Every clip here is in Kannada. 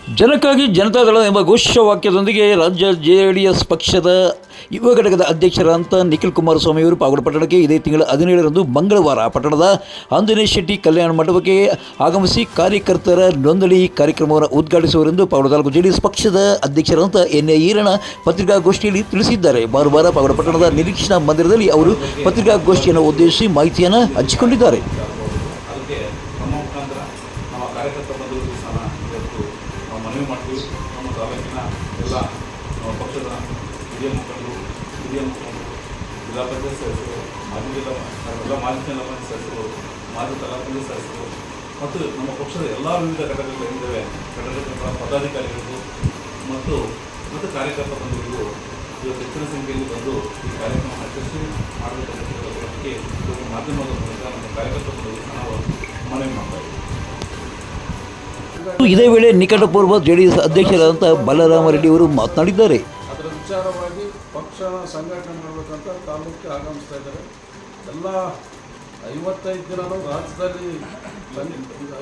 ಜನಕ್ಕಾಗಿ ಜನತಾದಳ ಎಂಬ ಘೋಷವಾಕ್ಯದೊಂದಿಗೆ ರಾಜ್ಯ ಜೆಡಿಎಸ್ ಪಕ್ಷದ ಯುವ ಘಟಕದ ಅಧ್ಯಕ್ಷರಾದಂಥ ನಿಖಿಲ್ ಕುಮಾರಸ್ವಾಮಿ ಅವರು ಪಾವಗಡ ಪಟ್ಟಣಕ್ಕೆ ಇದೇ ತಿಂಗಳ 17ರಂದು ಮಂಗಳವಾರ ಪಟ್ಟಣದ ಆಂಜನೇಯ ಶೆಟ್ಟಿ ಕಲ್ಯಾಣ ಮಂಟಪಕ್ಕೆ ಆಗಮಿಸಿ ಕಾರ್ಯಕರ್ತರ ನೋಂದಣಿ ಕಾರ್ಯಕ್ರಮವನ್ನು ಉದ್ಘಾಟಿಸುವರೆಂದು ಪಾವಗಡ ತಾಲೂಕು ಜೆಡಿಎಸ್ ಪಕ್ಷದ ಅಧ್ಯಕ್ಷರಾದಂಥ ಎನ್.ಎ. ಈರಣ್ಣ ಪತ್ರಿಕಾಗೋಷ್ಠಿಯಲ್ಲಿ ತಿಳಿಸಿದ್ದಾರೆ. ಭಾನುವಾರ ಪಾವಗಡ ಪಟ್ಟಣದ ನಿರೀಕ್ಷಣಾ ಮಂದಿರದಲ್ಲಿ ಅವರು ಪತ್ರಿಕಾಗೋಷ್ಠಿಯನ್ನು ಉದ್ದೇಶಿಸಿ ಮಾಹಿತಿಯನ್ನು ಹಂಚಿಕೊಂಡಿದ್ದಾರೆ. ಮನವಿ ಮಾಡ್ತೀವಿ. ನಮ್ಮ ತಾಲೂಕಿನ ಎಲ್ಲ ನಮ್ಮ ಪಕ್ಷದ ಹಿರಿಯ ಮುಖಂಡರು ಜಿಲ್ಲಾ ಪಂಚಾಯತ್ ಸದಸ್ಯರು, ಮಾಜಿ ಜಿಲ್ಲಾ ಪಂಚಾಯತ್ ಸದಸ್ಯರು, ಮಾಜಿ ತಾಲೂಕು ಪಂಚಾಯತ್ ಸದಸ್ಯರು ಮತ್ತು ನಮ್ಮ ಪಕ್ಷದ ಎಲ್ಲ ವಿವಿಧ ಘಟಕಗಳಿದ್ದಾವೆ. ಘಟಕಗಳ ಪದಾಧಿಕಾರಿಗಳಿಗೂ ಮತ್ತು ಕಾರ್ಯಕರ್ತ ಬಂಧುಗಳಿಗೂ ಇವತ್ತು ಹೆಚ್ಚಿನ ಸಂಖ್ಯೆಯಲ್ಲಿ ಬಂದು ಈ ಕಾರ್ಯಕ್ರಮ ಯಶಸ್ವಿ ಮಾಡಬೇಕಂತ ಬಗ್ಗೆ ಮಾಧ್ಯಮದ ಮೂಲಕ ನಮ್ಮ ಕಾರ್ಯಕರ್ತ ಬಂಧುಗಳು ನಾವು ಮನವಿ ಮಾಡ್ತಾ ಇದ್ದೀವಿ. ಇದೇ ವೇಳೆ ನಿಕಟಪೂರ್ವ ಜೆಡಿಎಸ್ ಅಧ್ಯಕ್ಷರಾದಂಥ ಬಲರಾಮ ರೆಡ್ಡಿ ಅವರು ಮಾತನಾಡಿದ್ದಾರೆ. ಅದರ ವಿಚಾರವಾಗಿ ಪಕ್ಷ ಸಂಘಟನೆ ಮಾಡಬೇಕಂತ ತಾಲೂಕಿಗೆ ಆಗಮಿಸ್ತಾ ಇದ್ದಾರೆ. ಎಲ್ಲ 55 ದಿನವೂ ರಾಜ್ಯದಲ್ಲಿ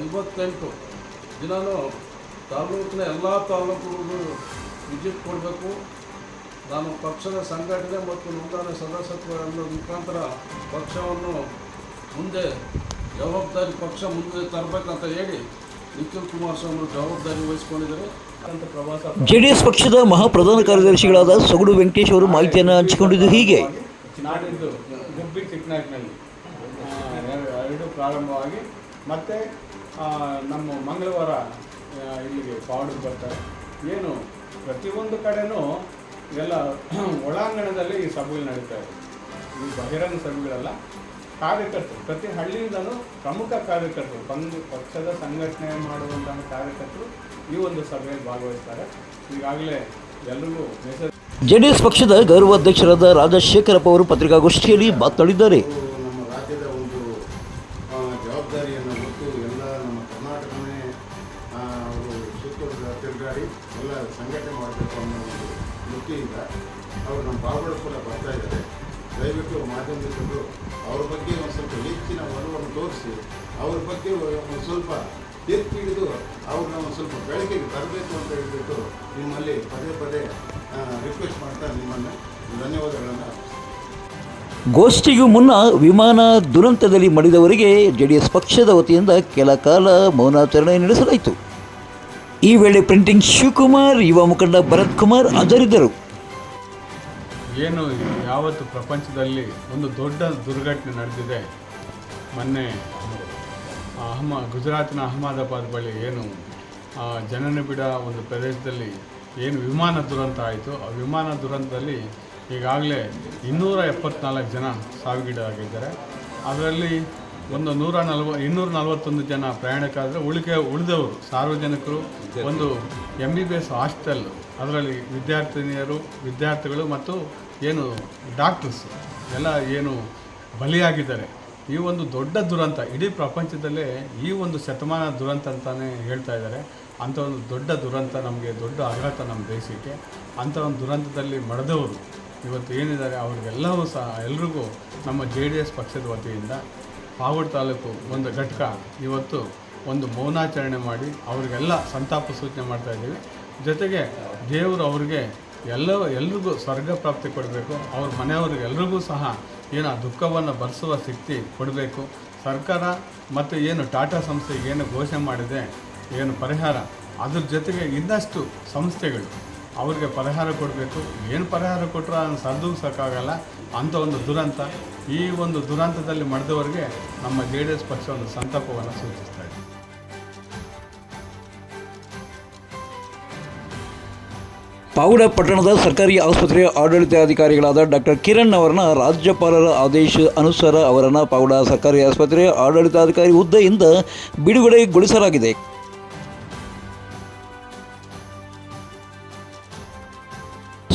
58 ದಿನವೂ ತಾಲೂಕಿನ ಎಲ್ಲ ತಾಲೂಕುಗಳು ವಿಸಿಟ್ ಕೊಡಬೇಕು. ನಾನು ಪಕ್ಷದ ಸಂಘಟನೆ ಮತ್ತು ನೋಂದಣಿ ಸದಸ್ಯತ್ವ ಅನ್ನೋ ಮುಖಾಂತರ ಪಕ್ಷವನ್ನು ಮುಂದೆ ಜವಾಬ್ದಾರಿ ಪಕ್ಷ ಮುಂದೆ ತರಬೇಕಂತ ಹೇಳಿ ನಿಖಿಲ್ ಕುಮಾರಸ್ವಾಮಿ ಜವಾಬ್ದಾರಿ ವಹಿಸಿಕೊಂಡಿದ್ದಾರೆ. ಜೆಡಿಎಸ್ ಪಕ್ಷದ ಮಹಾಪ್ರಧಾನ ಕಾರ್ಯದರ್ಶಿಗಳಾದ ಸೊಗಡು ವೆಂಕಟೇಶ್ ಅವರು ಮಾಹಿತಿಯನ್ನು ಹಂಚಿಕೊಂಡಿದ್ದು ಹೀಗೆ. ನಾಡಿದ್ದು ಗುಬ್ಬಿ ಚಿಕ್ಕನಾಯಕನಲ್ಲಿ 2 ಪ್ರಾರಂಭವಾಗಿ ಮತ್ತೆ ನಮ್ಮ ಮಂಗಳವಾರ ಇಲ್ಲಿಗೆ ಪಾವಗಡಕ್ಕೆ ಬರ್ತಾರೆ. ಏನು ಪ್ರತಿಯೊಂದು ಕಡೆನೂ ಎಲ್ಲ ಒಳಾಂಗಣದಲ್ಲಿ ಈ ಸಭೆಗಳು ನಡೀತಾ ಇದೆ. ಈ ಬಹಿರಂಗ ಸಭೆಗಳೆಲ್ಲ ಕಾರ್ಯಕರ್ತರು ಪ್ರತಿ ಹಳ್ಳಿಯಿಂದಲೂ ಪ್ರಮುಖ ಕಾರ್ಯಕರ್ತರು ಪಕ್ಷದ ಸಂಘಟನೆ ಮಾಡುವಂತಹ ಕಾರ್ಯಕರ್ತರು ಈ ಒಂದು ಸಭೆಯಲ್ಲಿ ಭಾಗವಹಿಸ್ತಾರೆ. ಈಗಾಗಲೇ ಎಲ್ಲರಿಗೂ ಜೆಡಿಎಸ್ ಪಕ್ಷದ ಗೌರವಾಧ್ಯಕ್ಷರಾದ ರಾಜಶೇಖರಪ್ಪ ಅವರು ಪತ್ರಿಕಾಗೋಷ್ಠಿಯಲ್ಲಿ ಮಾತನಾಡಿದ್ದಾರೆ. ನಮ್ಮ ರಾಜ್ಯದ ಒಂದು ಜವಾಬ್ದಾರಿಯನ್ನು ಮತ್ತು ಎಲ್ಲ ನಮ್ಮ ಕರ್ನಾಟಕನೇ ಅವರು ಸುತ್ತೂರು ತಿರುಗಾಡಿ ಎಲ್ಲ ಸಂಘಟನೆ ಮಾಡಬೇಕು ಅನ್ನೋ ಒಂದು ವೃತ್ತಿಯಿಂದ ಅವರು ನಮ್ಮ ಪಾವಗಡ ಕೂಡ ಬರ್ತಾ ಇದ್ದಾರೆ. ದಯವಿಟ್ಟು ಮಾಧ್ಯಮದವರು ಅವ್ರ ಬಗ್ಗೆ ಒಂದು ಸ್ವಲ್ಪ ಹೆಚ್ಚಿನ ಒಲವನ್ನು ತೋರಿಸಿ ಅವ್ರ ಬಗ್ಗೆ ಒಂದು ಸ್ವಲ್ಪ ತೀರ್ಪು ಹಿಡಿದು ಅವ್ರನ್ನ ಒಂದು ಸ್ವಲ್ಪ ಬೆಳಕಿಗೆ ತರಬೇಕು ಅಂತ ಹೇಳಿಬಿಟ್ಟು ನಿಮ್ಮಲ್ಲಿ ಪದೇ ಪದೇ ರಿಕ್ವೆಸ್ಟ್ ಮಾಡ್ತಾ ನಿಮ್ಮನ್ನು ಧನ್ಯವಾದಗಳನ್ನು. ಗೋಷ್ಠಿಗೂ ಮುನ್ನ ವಿಮಾನ ದುರಂತದಲ್ಲಿ ಮಡಿದವರಿಗೆ ಜೆಡಿಎಸ್ ಪಕ್ಷದ ವತಿಯಿಂದ ಕೆಲ ಕಾಲ ಮೌನಾಚರಣೆ ನಡೆಸಲಾಯಿತು. ಈ ವೇಳೆ ಪ್ರಿಂಟಿಂಗ್ ಶಿವಕುಮಾರ್, ಯುವ ಮುಖಂಡ ಭರತ್ ಕುಮಾರ್ ಹಾಜರಿದ್ದರು. ಏನು ಯಾವತ್ತು ಪ್ರಪಂಚದಲ್ಲಿ ಒಂದು ದೊಡ್ಡ ದುರ್ಘಟನೆ ನಡೆದಿದೆ. ಮೊನ್ನೆ ಗುಜರಾತಿನ ಅಹಮದಾಬಾದ್ ಬಳಿ ಏನು ಜನನಿಬಿಡ ಒಂದು ಪ್ರದೇಶದಲ್ಲಿ ಏನು ವಿಮಾನ ದುರಂತ ಆಯಿತು. ಆ ವಿಮಾನ ದುರಂತದಲ್ಲಿ ಈಗಾಗಲೇ 274 ಜನ ಸಾವಿಗೀಡಾಗಿದ್ದಾರೆ. ಅದರಲ್ಲಿ ಒಂದು 241 ಜನ ಪ್ರಯಾಣಿಕರಾದರೆ ಉಳಿದವರು ಸಾರ್ವಜನಿಕರು, ಒಂದು MBBS ಹಾಸ್ಟೆಲ್, ಅದರಲ್ಲಿ ವಿದ್ಯಾರ್ಥಿಗಳು ಮತ್ತು ಏನು ಡಾಕ್ಟರ್ಸ್ ಎಲ್ಲ ಏನು ಬಲಿಯಾಗಿದ್ದಾರೆ. ಈ ಒಂದು ದೊಡ್ಡ ದುರಂತ ಇಡೀ ಪ್ರಪಂಚದಲ್ಲೇ ಈ ಒಂದು ಶತಮಾನ ದುರಂತ ಅಂತಲೇ ಹೇಳ್ತಾ ಇದ್ದಾರೆ. ಅಂಥ ಒಂದು ದೊಡ್ಡ ದುರಂತ, ನಮಗೆ ದೊಡ್ಡ ಆಘಾತ ನಮ್ಮ ದೇಶಕ್ಕೆ. ಅಂಥ ಒಂದು ದುರಂತದಲ್ಲಿ ಮಡಿದವರು ಇವತ್ತು ಏನಿದ್ದಾರೆ ಅವ್ರಿಗೆಲ್ಲವೂ ಸಹ ಎಲ್ರಿಗೂ ನಮ್ಮ JDS ಪಕ್ಷದ ವತಿಯಿಂದ ಪಾವಗಡ ತಾಲೂಕು ಒಂದು ಘಟಕ ಇವತ್ತು ಒಂದು ಮೌನಾಚರಣೆ ಮಾಡಿ ಅವರಿಗೆಲ್ಲ ಸಂತಾಪ ಸೂಚನೆ ಮಾಡ್ತಾಯಿದ್ದೀವಿ. ಜೊತೆಗೆ ದೇವರು ಅವ್ರಿಗೆ ಎಲ್ರಿಗೂ ಸ್ವರ್ಗ ಪ್ರಾಪ್ತಿ ಕೊಡಬೇಕು. ಅವ್ರ ಮನೆಯವ್ರಿಗೆ ಎಲ್ರಿಗೂ ಸಹ ಏನು ಆ ದುಃಖವನ್ನು ಭರಿಸುವ ಶಕ್ತಿ ಕೊಡಬೇಕು. ಸರ್ಕಾರ ಮತ್ತು ಏನು ಟಾಟಾ ಸಂಸ್ಥೆ ಏನು ಘೋಷಣೆ ಮಾಡಿದೆ ಏನು ಪರಿಹಾರ, ಅದ್ರ ಜೊತೆಗೆ ಇನ್ನಷ್ಟು ಸಂಸ್ಥೆಗಳು ಅವ್ರಿಗೆ ಪರಿಹಾರ ಕೊಡಬೇಕು. ಏನು ಪರಿಹಾರ ಕೊಟ್ಟರೆ ಅದನ್ನು ಸರಿದೂಗಿಸೋಕ್ಕಾಗಲ್ಲ. ಅಂಥ ಒಂದು ದುರಂತ, ಈ ಒಂದು ದುರಂತದಲ್ಲಿ ಮಡಿದವರಿಗೆ ನಮ್ಮ JDS ಪಕ್ಷ ಒಂದು ಸಂತಾಪವನ್ನು ಸೂಚಿಸ್ತಾ ಇದೆ. ಪಾವಗಡ ಪಟ್ಟಣದ ಸರ್ಕಾರಿ ಆಸ್ಪತ್ರೆಯ ಆಡಳಿತಾಧಿಕಾರಿಗಳಾದ ಡಾಕ್ಟರ್ ಕಿರಣ್ ಅವರನ್ನು ರಾಜ್ಯಪಾಲರ ಆದೇಶ ಅನುಸಾರ ಅವರನ್ನು ಪಾವಗಡ ಸರ್ಕಾರಿ ಆಸ್ಪತ್ರೆಯ ಆಡಳಿತಾಧಿಕಾರಿ ಹುದ್ದೆಯಿಂದ ಬಿಡುಗಡೆಗೊಳಿಸಲಾಗಿದೆ.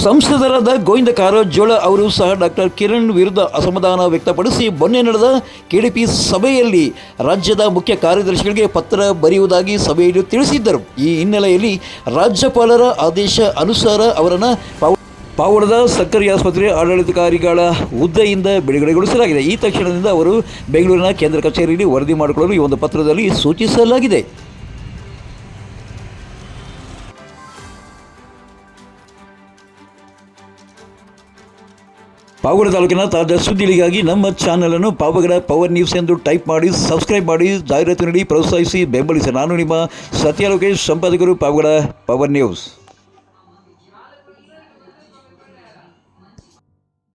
ಸಂಸದರಾದ ಗೋವಿಂದ ಕಾರಜೋಳ ಅವರು ಸಹ ಡಾಕ್ಟರ್ ಕಿರಣ್ ವಿರುದ್ಧ ಅಸಮಾಧಾನ ವ್ಯಕ್ತಪಡಿಸಿ ಮೊನ್ನೆ ನಡೆದ KDP ಸಭೆಯಲ್ಲಿ ರಾಜ್ಯದ ಮುಖ್ಯ ಕಾರ್ಯದರ್ಶಿಗಳಿಗೆ ಪತ್ರ ಬರೆಯುವುದಾಗಿ ಸಭೆಯಲ್ಲಿ ತಿಳಿಸಿದ್ದರು. ಈ ಹಿನ್ನೆಲೆಯಲ್ಲಿ ರಾಜ್ಯಪಾಲರ ಆದೇಶ ಅನುಸಾರ ಅವರನ್ನು ಪಾವಗಡದ ಸರ್ಕಾರಿ ಆಸ್ಪತ್ರೆ ಆಡಳಿತಾಧಿಕಾರಿಗಳ ಹುದ್ದೆಯಿಂದ ಬಿಡುಗಡೆಗೊಳಿಸಲಾಗಿದೆ. ಈ ತಕ್ಷಣದಿಂದ ಅವರು ಬೆಂಗಳೂರಿನ ಕೇಂದ್ರ ಕಚೇರಿಯಲ್ಲಿ ವರದಿ ಮಾಡಿಕೊಳ್ಳಲು ಈ ಒಂದು ಪತ್ರದಲ್ಲಿ ಸೂಚಿಸಲಾಗಿದೆ. ಪಾವಗಡ ತಾಲೂಕಿನ ತಾಜಾ ಸುದ್ದಿಗಳಿಗಾಗಿ ನಮ್ಮ ಚಾನಲನ್ನು ಪಾವಗಡ ಪವರ್ ನ್ಯೂಸ್ ಎಂದು ಟೈಪ್ ಮಾಡಿ ಸಬ್ಸ್ಕ್ರೈಬ್ ಮಾಡಿ ಜಾಹೀರಾತು ನೀಡಿ ಪ್ರೋತ್ಸಾಹಿಸಿ ಬೆಂಬಲಿಸಿ. ನಾನು ನಿಮ್ಮ ಸತ್ಯ ಲೋಕೇಶ್, ಸಂಪಾದಕರು ಪಾವಗಡ ಪವರ್ ನ್ಯೂಸ್.